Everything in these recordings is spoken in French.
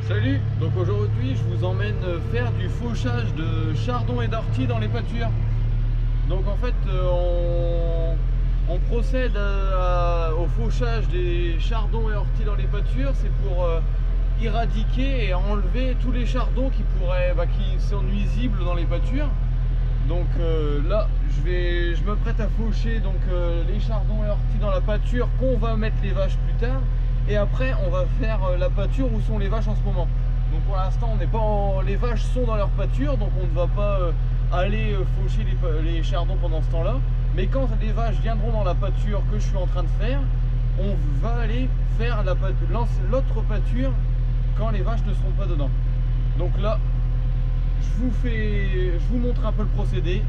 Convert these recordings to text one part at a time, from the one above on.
Salut, donc aujourd'hui je vous emmène faire du fauchage de chardon et d'ortie dans les pâtures. Donc en fait on procède au fauchage des chardons et orties dans les pâtures. C'est pour éradiquer et enlever tous les chardons qui sont nuisibles dans les pâtures. Donc là je m'apprête à faucher les chardons et orties dans la pâture qu'on va mettre les vaches plus tard. Et après on va faire la pâture où sont les vaches en ce moment. Donc pour l'instant on n'est pas les vaches sont dans leur pâture, donc on ne va pas aller faucher les chardons pendant ce temps là. Mais quand les vaches viendront dans la pâture que je suis en train de faire, on va aller faire l'autre pâture quand les vaches ne seront pas dedans. Donc là je vous montre un peu le procédé.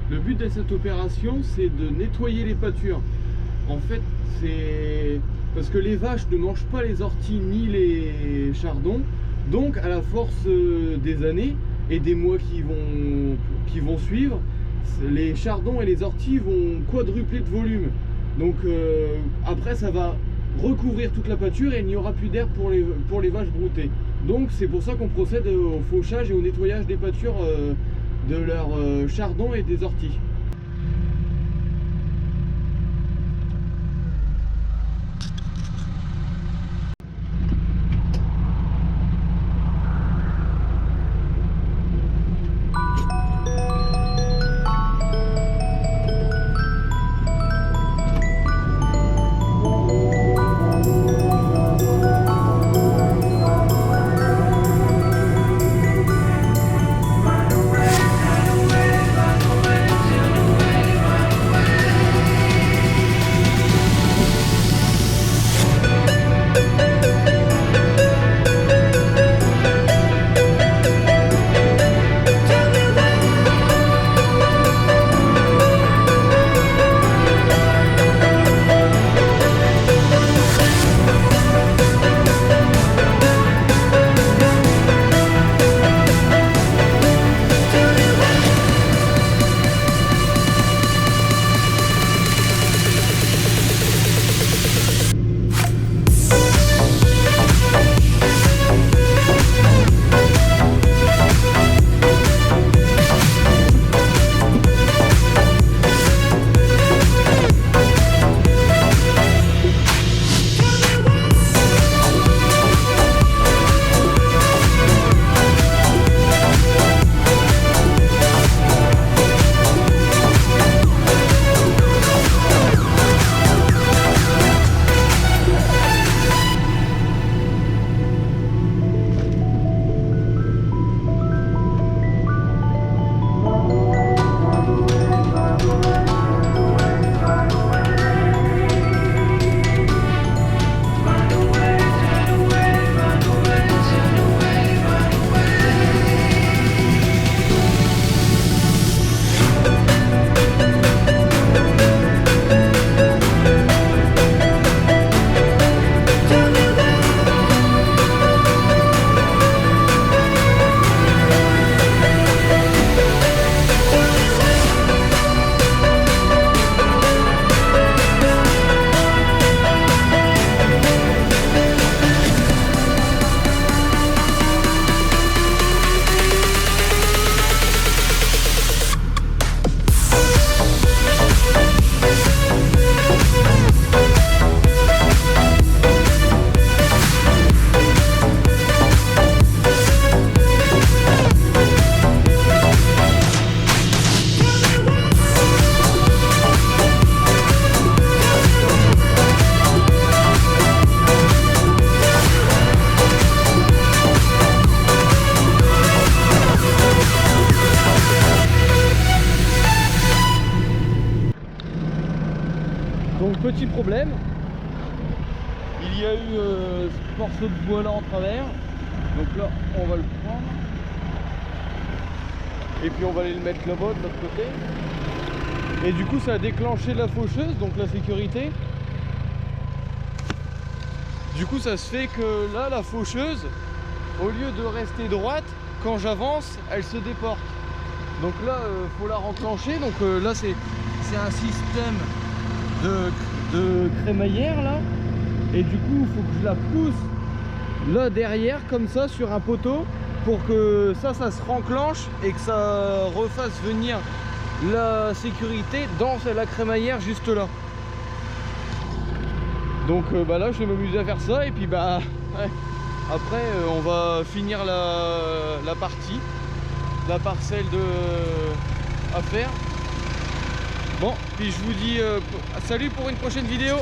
Le but de cette opération, c'est de nettoyer les pâtures. En fait, c'est parce que les vaches ne mangent pas les orties ni les chardons. Donc, à la force des années et des mois qui vont suivre, les chardons et les orties vont quadrupler de volume. Donc, après, ça va recouvrir toute la pâture et il n'y aura plus d'air pour les vaches broutées. Donc, c'est pour ça qu'on procède au fauchage et au nettoyage des pâtures de leurs chardons et des orties. petit problème. Il y a eu ce morceau de bois là en travers. Donc là, on va le prendre. Et puis on va aller le mettre là-bas de l'autre côté. Et du coup, ça a déclenché la faucheuse, donc la sécurité. Du coup, ça se fait que là, la faucheuse, au lieu de rester droite, quand j'avance, elle se déporte. Donc là, faut la renclencher. Donc là, c'est un système de crémaillère là. Et du coup, il faut que je la pousse là derrière, comme ça, sur un poteau, pour que ça se renclenche et que ça refasse venir la sécurité dans la crémaillère juste là. Donc bah là, je vais m'amuser à faire ça et puis bah ouais. Après, on va finir la partie, la parcelle à faire. Bon, puis je vous dis salut pour une prochaine vidéo.